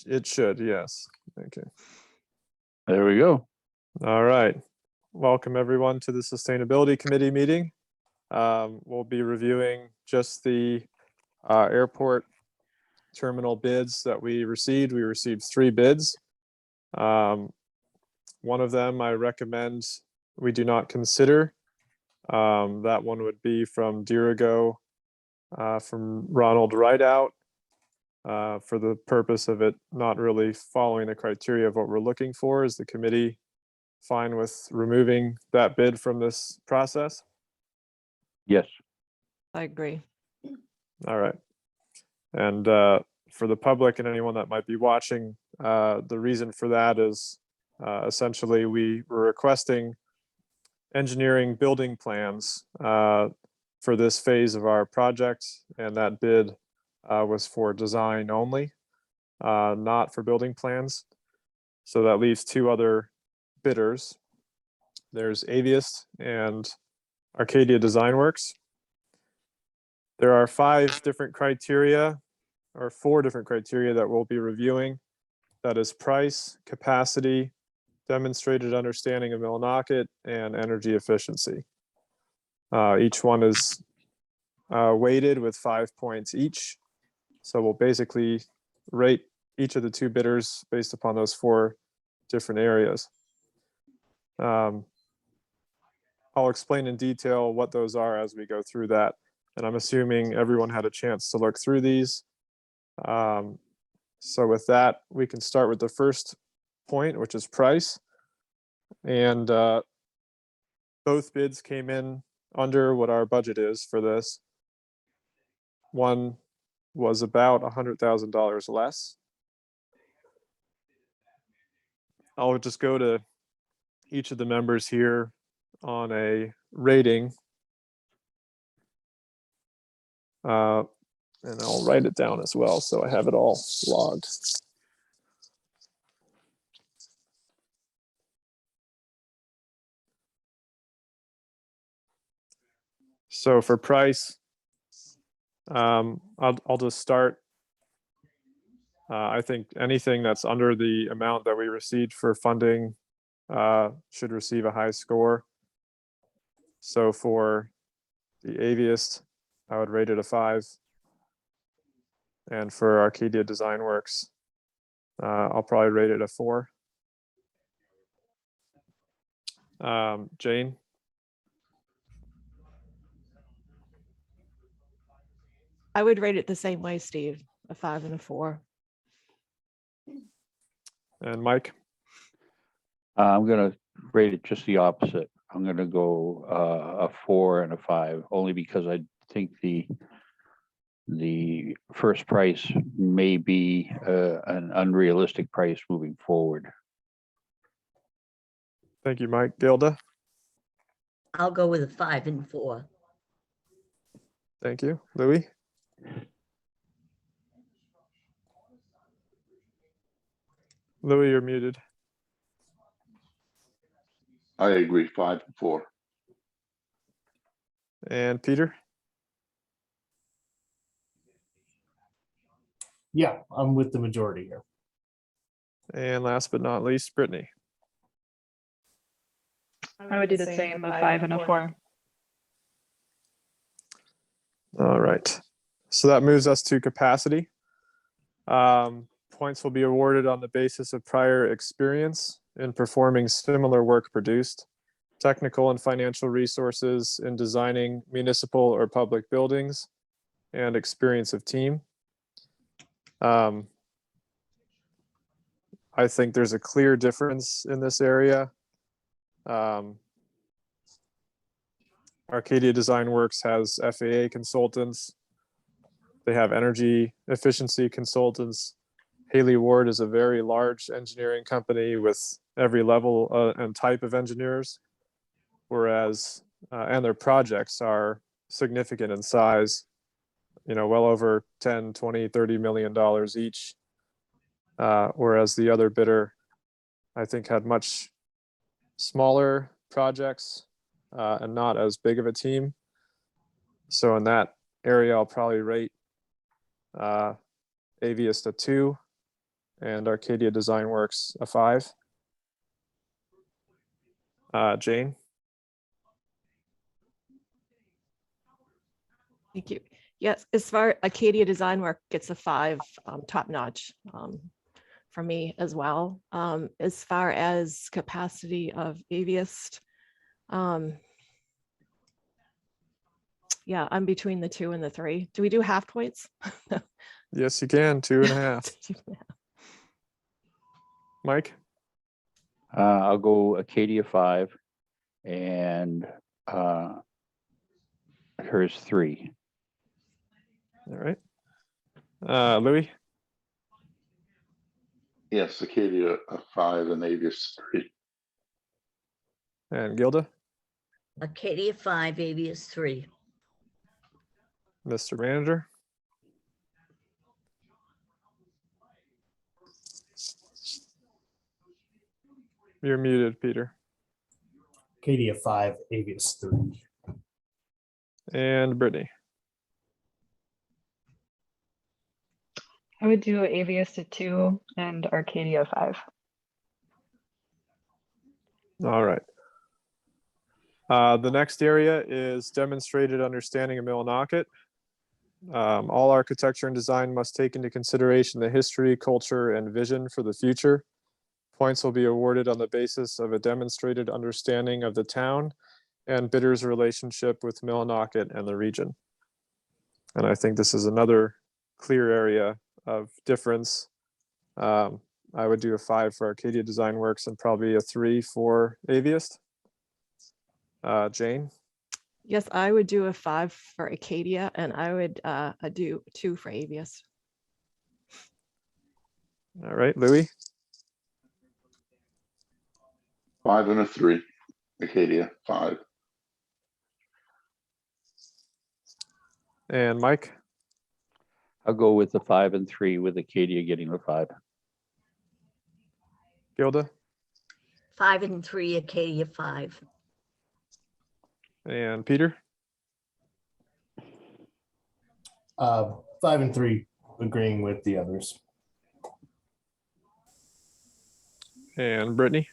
It should, yes. Okay. There we go. All right. Welcome everyone to the Sustainability Committee meeting. We'll be reviewing just the airport terminal bids that we received. We received 3 bids. One of them I recommend we do not consider. That one would be from Dirigo, from Ronald Rideout, for the purpose of it not really following the criteria of what we're looking for. Is the committee fine with removing that bid from this process? Yes. I agree. All right. And for the public and anyone that might be watching, the reason for that is essentially we were requesting engineering building plans for this phase of our project, and that bid was for design only, not for building plans. So that leaves 2 other bidders. There's Aviest and Arcadia Design Works. There are 5 different criteria, or 4 different criteria that we'll be reviewing. That is price, capacity, demonstrated understanding of Millinocket, and energy efficiency. Each one is weighted with 5 points each. So we'll basically rate each of the 2 bidders based upon those 4 different areas. I'll explain in detail what those are as we go through that. And I'm assuming everyone had a chance to look through these. So with that, we can start with the first point, which is price. And both bids came in under what our budget is for this. One was about $100,000 less. I'll just go to each of the members here on a rating. And I'll write it down as well so I have it all logged. So for price, I'll just start. I think anything that's under the amount that we received for funding should receive a high score. So for the Aviest, I would rate it a 5. And for Arcadia Design Works, I'll probably rate it a 4. Jane? I would rate it the same way, Steve, a 5 and a 4. And Mike? I'm going to rate it just the opposite. I'm going to go a 4 and a 5, only because I think the first price may be an unrealistic price moving forward. Thank you, Mike. Gilda? I'll go with a 5 and 4. Thank you. Louis? Louis, you're muted. I agree, 5 and 4. And Peter? Yeah, I'm with the majority here. And last but not least, Brittany. I would do the same, a 5 and a 4. All right. So that moves us to capacity. Points will be awarded on the basis of prior experience in performing similar work produced, technical and financial resources in designing municipal or public buildings, and experience of team. I think there's a clear difference in this area. Arcadia Design Works has FAA consultants. They have energy efficiency consultants. Haley Ward is a very large engineering company with every level and type of engineers, whereas, and their projects are significant in size, well over 10, 20, $30 million each. Whereas the other bidder, I think, had much smaller projects and not as big of a team. So in that area, I'll probably rate Aviest a 2 and Arcadia Design Works a 5. Jane, Thank you. Yes, as far Acadia Design Work gets a 5, top notch for me as well. As far as capacity of Aviest, yeah, I'm between the 2 and the 3. Do we do half points? yes, you can, 2.5. Mike, I'll go Acadia 5 and hers 3. all right. Louis, Yes, Acadia a 5 and Avius 3. and Gilda, Arcadia 5, Avius 3. Mr. Manager. You're muted, Peter. Acadia 5, Avius 3. And Brittany. I would do Avius a 2 and Arcadia 5. All right. The next area is demonstrated understanding of Millinocket. All architecture and design must take into consideration the history, culture, and vision for the future. Points will be awarded on the basis of a demonstrated understanding of the town and bidder's relationship with Millinocket and the region. And I think this is another clear area of difference. I would do a 5 for Arcadia Design Works and probably a 3 for Aviest. Jane, Yes, I would do a 5 for Acadia, and I would do 2 for Aviest. all right, Louis, 5 and a 3. Acadia 5. and Mike, I'll go with the 5 and 3 with Acadia getting the 5. Gilda, 5 and 3, Acadia 5. and Peter, 5 and 3, agreeing with the others. and Brittany.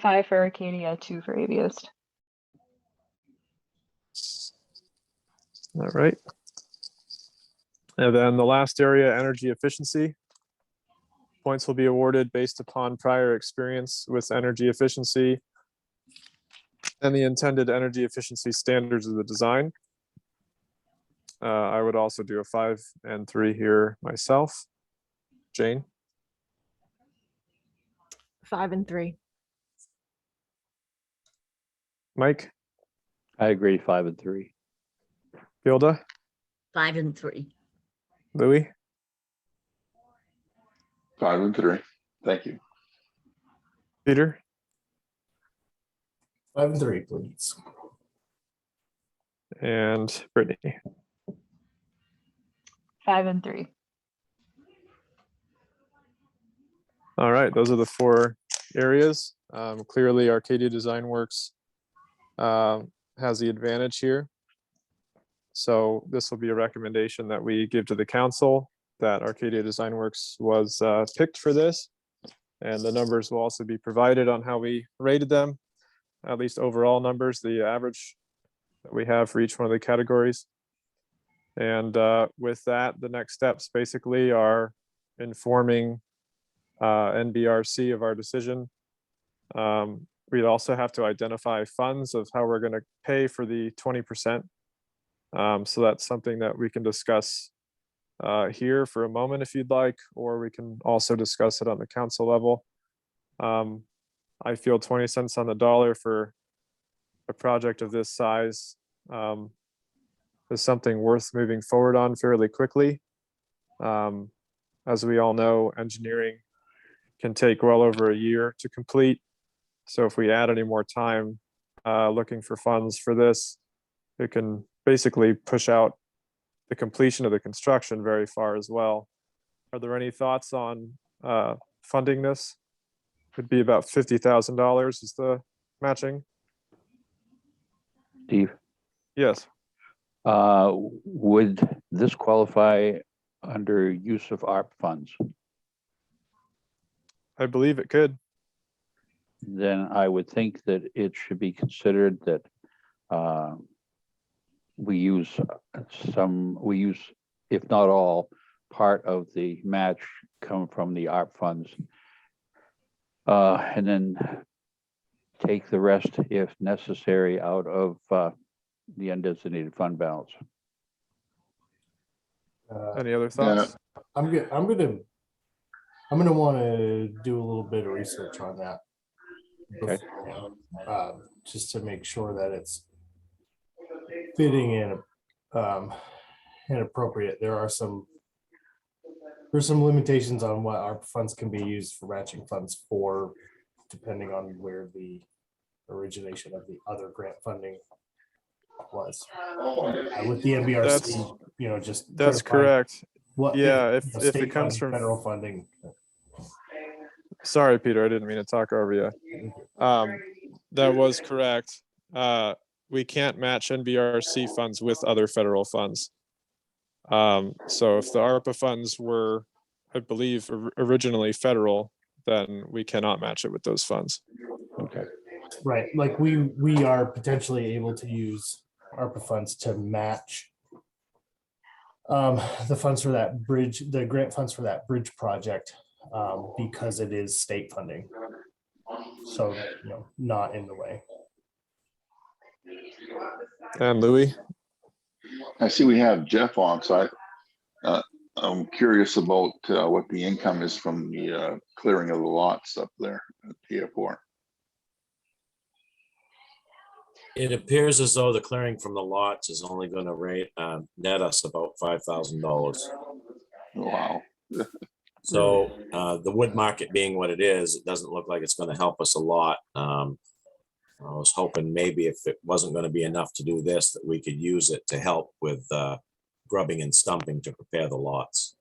5 for Arcadia, 2 for Aviest. All right. And then the last area, energy efficiency. Points will be awarded based upon prior experience with energy efficiency and the intended energy efficiency standards of the design. I would also do a 5 and 3 here myself. Jane, 5 and 3. Mike, I agree, 5 and 3. Gilda, 5 and 3. Louis, 5 and 3. Thank you. Peter, 5 and 3, please. and Brittany. 5 and 3. All right, those are the 4 areas. Clearly, Arcadia Design Works has the advantage here. So this will be a recommendation that we give to the council that Arcadia Design Works was picked for this. And the numbers will also be provided on how we rated them, at least overall numbers, the average that we have for each one of the categories. And with that, the next steps basically are informing NBRC of our decision. We'd also have to identify funds of how we're going to pay for the 20%. So that's something that we can discuss here for a moment if you'd like, or we can also discuss it on the council level. I feel 20 cents on the dollar for a project of this size is something worth moving forward on fairly quickly. As we all know, engineering can take well over a year to complete. So if we add any more time looking for funds for this, it can basically push out the completion of the construction very far as well. Are there any thoughts on funding this? Could be about $50,000 is the matching. Steve, Yes. would this qualify under use of ARP funds? I believe it could. Then I would think that it should be considered that we use if not all, part of the match come from the ARP funds. And then take the rest, if necessary, out of the undesignated fund balance. Any other thoughts? I'm gonna want to do a little bit of research on that. Okay. Just to make sure that it's fitting in and appropriate. There's some limitations on what ARP funds can be used for matching funds for, depending on where the origination of the other grant funding was. With the NBRC, just That's clarifying correct. what Yeah, if state it comes funding, from federal funding. Sorry, Peter, I didn't mean to talk over you. That was correct. We can't match NBRC funds with other federal funds. So if the ARPA funds were, I believe, originally federal, then we cannot match it with those funds. Okay. Right, like we are potentially able to use ARPA funds to match the funds for that bridge, the grant funds for that bridge project, because it is state funding. So, not in the way. And Louis? I see we have Jeff on, so I'm curious about what the income is from the clearing of the lots up there at the airport. It appears as though the clearing from the lots is only going to net us about $5,000. Wow. So the wood market being what it is, it doesn't look like it's going to help us a lot. I was hoping maybe if it wasn't going to be enough to do this, that we could use it to help with grubbing and stumping to prepare the lots.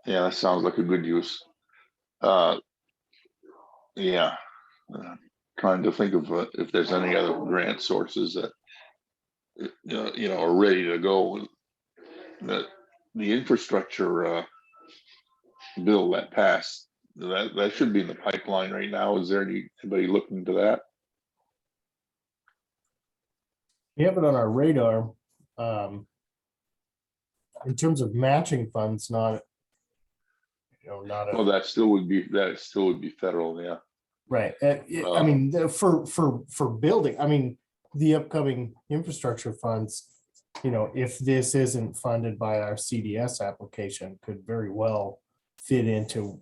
Yeah, that sounds like a good use. Yeah. Trying to think of if there's any other grant sources that are ready to go. The infrastructure bill that passed, that should be in the pipeline right now. Is there anybody looking into that? We have it on our radar. In terms of matching funds, not Well, that still would be federal. Yeah. right. I mean, for building, the upcoming infrastructure funds, if this isn't funded by our CDS application, could very well fit into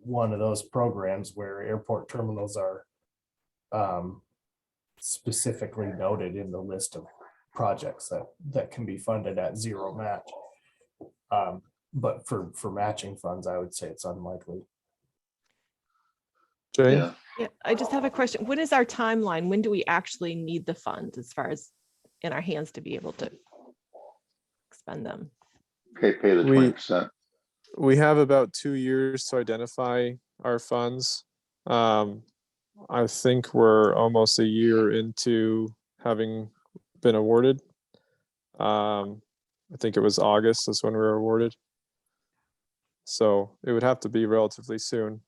one of those programs where airport terminals are specifically noted in the list of projects that can be funded at zero match. But for matching funds, I would say it's unlikely. Jane? Yeah. Yeah, I just have a question. What is our timeline? When do we actually need the funds as far as in our hands to be able to expend them? Pay the 20%. We have about 2 years to identify our funds. I think we're almost a year into having been awarded. I think it was August is when we were awarded. So it would have to be relatively soon.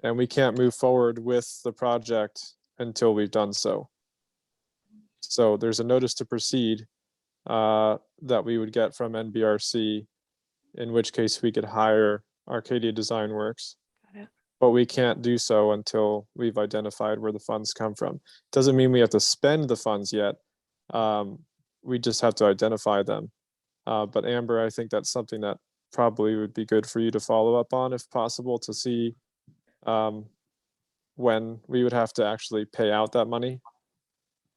And we can't move forward with the project until we've done so. So there's a notice to proceed that we would get from NBRC, in which case we could hire Arcadia Design Works. Got it. But we can't do so until we've identified where the funds come from. Doesn't mean we have to spend the funds yet. We just have to identify them. But Amber, I think that's something that probably would be good for you to follow up on if possible, to see when we would have to actually pay out that money.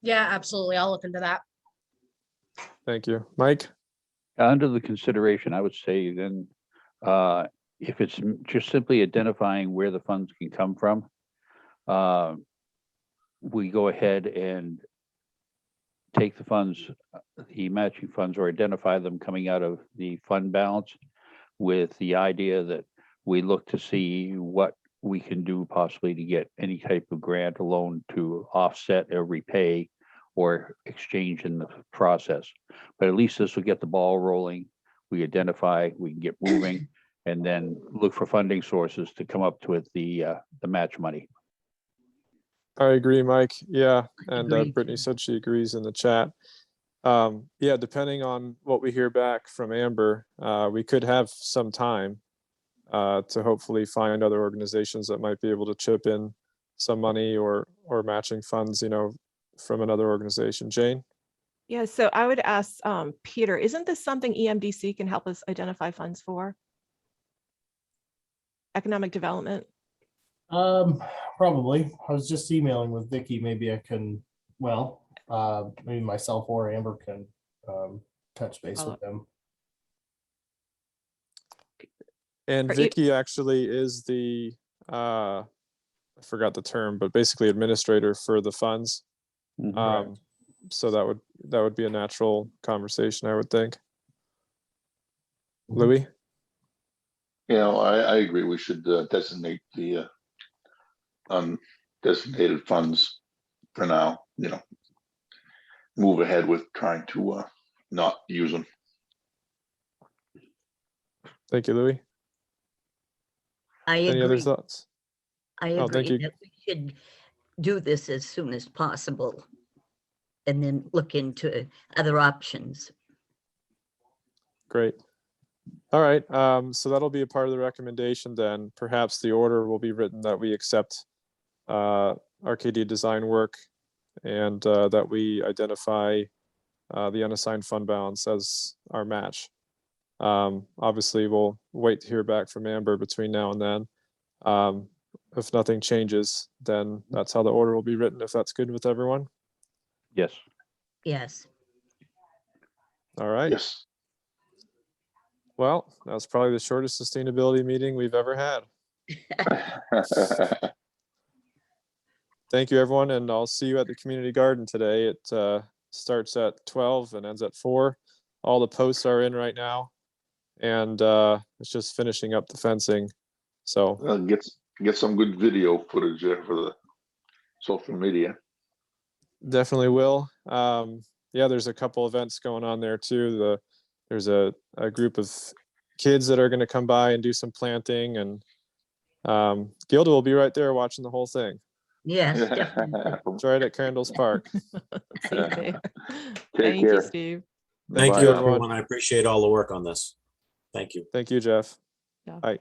Yeah, absolutely. I'll look into that. Thank you. Mike? Under the consideration, I would say then, if it's just simply identifying where the funds can come from, we go ahead and take the funds, the matching funds, or identify them coming out of the fund balance, with the idea that we look to see what we can do possibly to get any type of grant or loan to offset or repay or exchange in the process. But at least this will get the ball rolling. we identify, we can get moving, and then look for funding sources to come up with the match money. I agree, Mike. Yeah, and Agree. Brittany said she agrees in the chat. Yeah, depending on what we hear back from Amber, we could have some time to hopefully find other organizations that might be able to chip in some money or matching funds, from another organization. Jane? Yeah, so I would ask Peter, isn't this something EMDC can help us identify funds for? Economic development? Probably. I was just emailing with Vicky. Maybe I can, maybe myself or Amber can touch base with them. And Or e- Vicky actually is the, I forgot the term, but basically administrator for the funds. So that would be a natural conversation, I would think. Louis? I agree. We should designate the undesignated funds for now, move ahead with trying to not use them. Thank you, Louis. I Any other agree. thoughts? I Oh, thank agree you. that we should do this as soon as possible and then look into other options. Great. All right, so that'll be a part of the recommendation then. Perhaps the order will be written that we accept Arcadia design work and that we identify the unassigned fund balance as our match. Obviously, we'll wait to hear back from Amber between now and then. If nothing changes, then that's how the order will be written, if that's good with everyone. Yes. Yes. All right. Yes. Well, that was probably the shortest sustainability meeting we've ever had. Thank you, everyone, and I'll see you at the community garden today. It starts at 12 and ends at 4. All the posts are in right now, and it's just finishing up the fencing. So Get some good video footage there for the social media. definitely will. Yeah, there's a couple events going on there too. There's a group of kids that are going to come by and do some planting, and Gilda will be right there watching the whole thing. Yes, definitely. It's right at Crandall's Park. See you there. Take Thank you, care. Steve. Thank Bye, you, everyone. everyone. I appreciate all the work on this. Thank you. Thank you, Jeff. Yeah. Bye.